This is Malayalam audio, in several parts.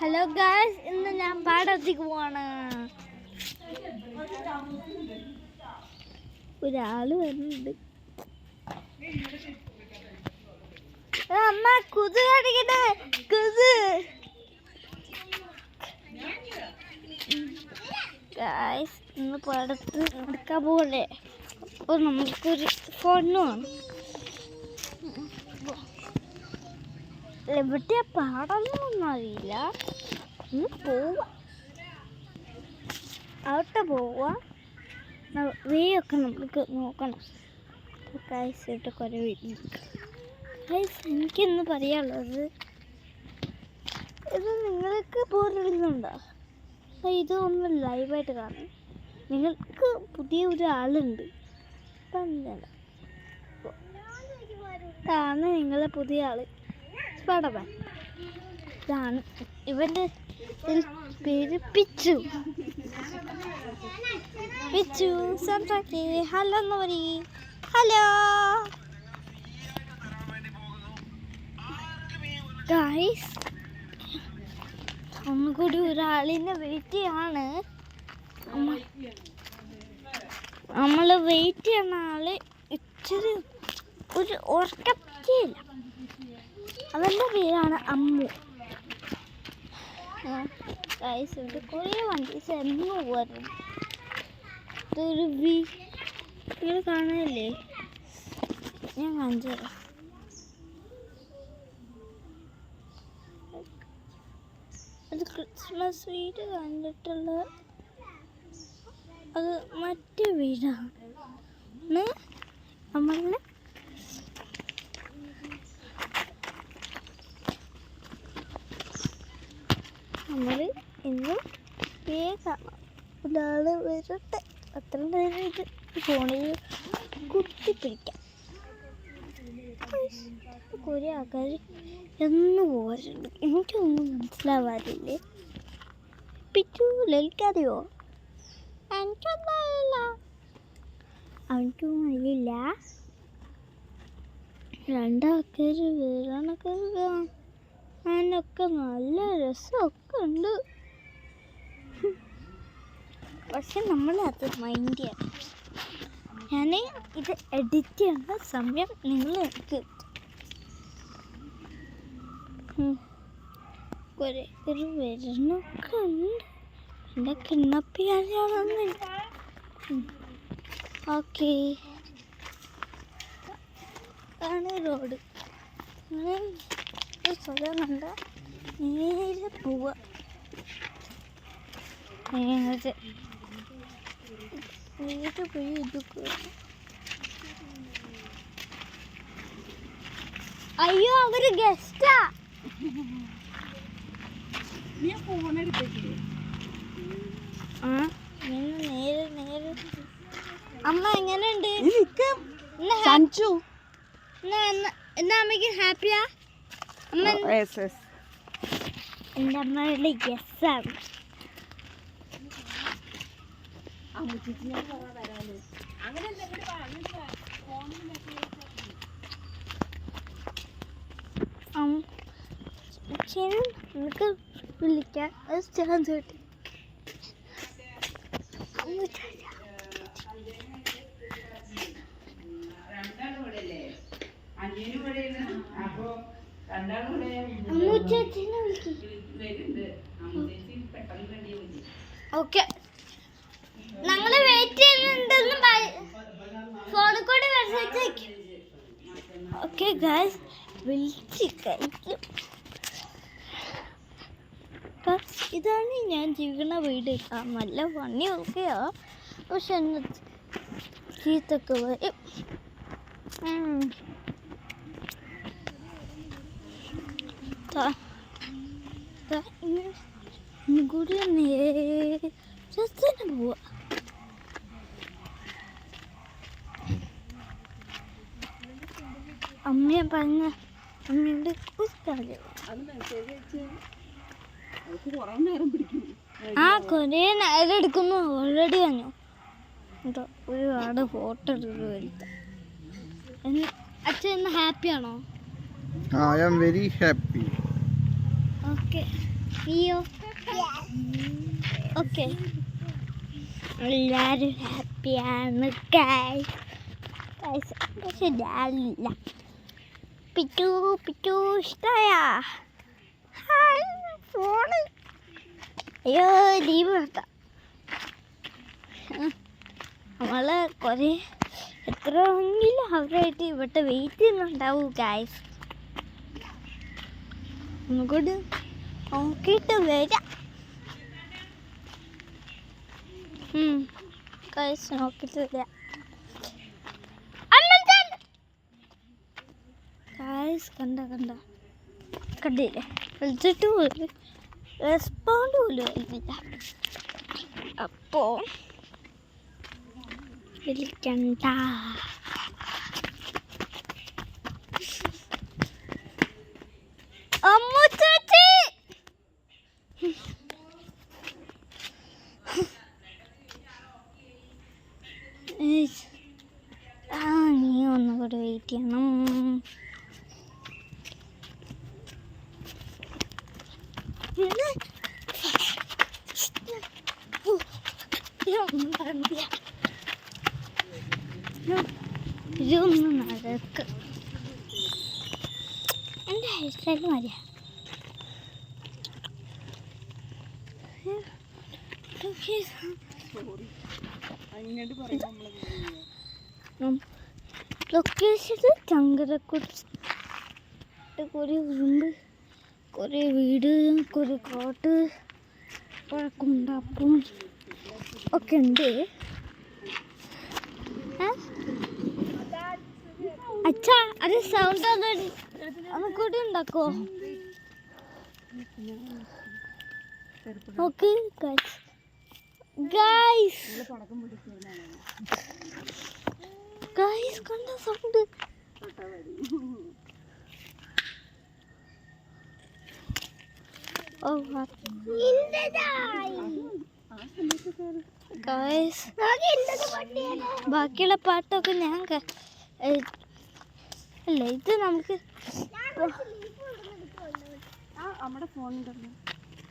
ഹലോ ഗായ്സ്, ഇന്ന് ഞാൻ പാടത്തേക്ക് പോവാണ്. ഒരാള് വരുന്നുണ്ട്. അമ്മ കുതു കാണിക്കട്ടെ, കുതു. ഗായ്സ്, ഇന്ന് പാടത്ത് നടക്കാൻ പോകണ്ടേ? അപ്പോൾ നമുക്കൊരു ഫോണ് വേണം. എവിടെയാ പാടൊന്നും അറിയില്ല. പോവാ, അവിടെ പോവാ. വേയൊക്കെ നമുക്ക് നോക്കണം. കായ്സിട്ട് കുറേ കായ്സ്, എനിക്കിന്ന് പറയാനുള്ളത്, ഇത് നിങ്ങൾക്ക് ബോറടിക്കുന്നുണ്ടോ? ഇതൊന്ന് ലൈവായിട്ട് കാണും. നിങ്ങൾക്ക് പുതിയ ഒരാളുണ്ട്. ഇതാണ് നിങ്ങളെ പുതിയ ആള്. പടവൻ. ഇതാണ് ഇവൻ്റെ പേര് പിച്ചു. പിച്ചു സംസാരിക്കേ. ഹലോ എന്ന് പറ. ഹലോ ഗായ്സ്, ഒന്നുകൂടി ഒരാളിനെ വെയിറ്റ് ചെയ്യാണ്. നമ്മൾ വെയിറ്റ് ചെയ്യുന്ന ആള് ഇച്ചിരി ഒരു ഉറക്കത്തില്ല. അവൻ്റെ പേരാണ് അമ്മു. ഗായ്സ്, ഇവിടെ കുറേ വണ്ടി ചെന്ന് പോകാറുണ്ട്. ഇതൊരു നിങ്ങൾ കാണാനില്ലേ? ഞാൻ കാണിച്ചു തരാം. അത് ക്രിസ്മസ് വീട് കണ്ടിട്ടുള്ള അത് മറ്റേ വീടാണ്. നമ്മളുടെ നമ്മൾ ഇന്ന് വേഗം ഒരാൾ വരട്ടെ. അത്ര നേരം ഇത് ഫോണിൽ കുത്തിപ്പിടിക്കാം. കുറേ ആൾക്കാർ എന്ന് പോകാറുണ്ട്. എനിക്കൊന്നും മനസ്സിലാവാറില്ലേ. പിച്ചു ലലിക്കറിയോ? എനിക്കൊന്നും അറിയില്ല. അവനക്കൊന്നും അറിയില്ല. രണ്ടാൾക്കാർ വേറെണൊക്കെ അതിനൊക്കെ നല്ല രസമൊക്കെ ഉണ്ട്. പക്ഷെ നമ്മൾ അത് മൈൻഡ് ചെയ്യണം. ഞാൻ ഇത് എഡിറ്റ് ചെയ്യുന്ന സമയം നിങ്ങൾ എനിക്ക് കുറേ ഒരു വരണമൊക്കെ ഉണ്ട്. എൻ്റെ കിണ്ണപ്പിയാണെന്നില്ല. ഓക്കെ, ആണ് റോഡ്. സ്ഥലം കണ്ട നേരെ പോവുക. നേരെ പോയി ഇതൊക്കെ. അയ്യോ, അവര് ഗസ്റ്റാ. നേരെ അമ്മ എങ്ങനെയുണ്ട്? എന്നാ അമ്മയ്ക്ക് ഹാപ്പിയാ? എൻ്റെ അമ്മയുടെ ഗസ്സാണ്. നമുക്ക് വിളിക്കാം. ചാൻസ് കിട്ടി. ഓക്കെ, ഞങ്ങള് വെയിറ്റ് ചെയ്യുന്നുണ്ടെന്ന് ഫോണിൽ കൂടി മെസ്സേജ് അയക്കും. ഓക്കെ ഗായ്സ്, വിളിച്ച് കഴിക്കും. ഇതാണ് ഞാൻ ജീവിക്കുന്ന വീട്. നല്ല പണിയൊക്കെയാ, പക്ഷെ എന്നെ ചീത്തൊക്കെ വരും. കൂടി നേരെ പോവാ. അമ്മയെ പറഞ്ഞ അമ്മയുടെ കാര്യം കുറേ നേരം എടുക്കുന്നു. ഓൾറെഡി കഴിഞ്ഞു. ഒരുപാട് ഫോട്ടോ എടുത്ത്. അച്ഛൻ ഹാപ്പിയാണോ? I am very happy. Okay. നീയോ? ഓക്കെ, എല്ലാവരും ഹാപ്പിയാണ് ഗൈസ്. പക്ഷെ ഞാനില്ല. പിറ്റു പിറ്റു ഇഷ്ടമായ ഫോണ്. അയ്യോ ലീവ് നടത്താം. നമ്മൾ കുറേ എത്രയെങ്കിലും അവരായിട്ട് ഇവിടെ വെയിറ്റ് ചെയ്യുന്നുണ്ടാവും ഗൈസ്. നമുക്കോട് നോക്കിയിട്ട് വരാം ഗൈസ്. നോക്കിയിട്ട് വരാം ഗൈസ്. കണ്ടില്ലേ? വിളിച്ചിട്ട് പോലും റെസ്പോണ്ട് പോലും ആയിരുന്നില്ല. അപ്പോൾ വിളിക്കണ്ട. അമ്മു ചേച്ചി നീ ഒന്നുകൂടെ വെയിറ്റ് ചെയ്യണം. ഇതൊന്നും നടക്ക്. എൻ്റെ ഹെയർ സ്റ്റൈൽ മതിയാ. ലൊക്കേഷൻ ചങ്കരക്കുറിച്ച് കുറേ ഉറുമ്പ്, കുറേ വീട്, കുറേ കോട്ട്, കുണ്ടാപ്പും ഒക്കെ ഉണ്ട്. അച്ഛാ അത് സൗണ്ട് നമുക്കൂടെ ഉണ്ടാക്കോ? ഓക്കെ ഗൈസ്, ഗൈസ് കണ്ട സൗണ്ട്. ഓ ഗൈസ്, ബാക്കിയുള്ള പാട്ടൊക്കെ ഞാൻ അല്ല ഇത് നമുക്ക്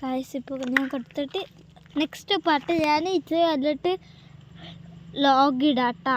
ഗൈസ് ഇപ്പോൾ ഞാൻ കൊടുത്തിട്ട് നെക്സ്റ്റ് പാട്ട് ഞാൻ ഇച്ചിരി എന്നിട്ട് ലോഗ് ഇടാട്ടാ.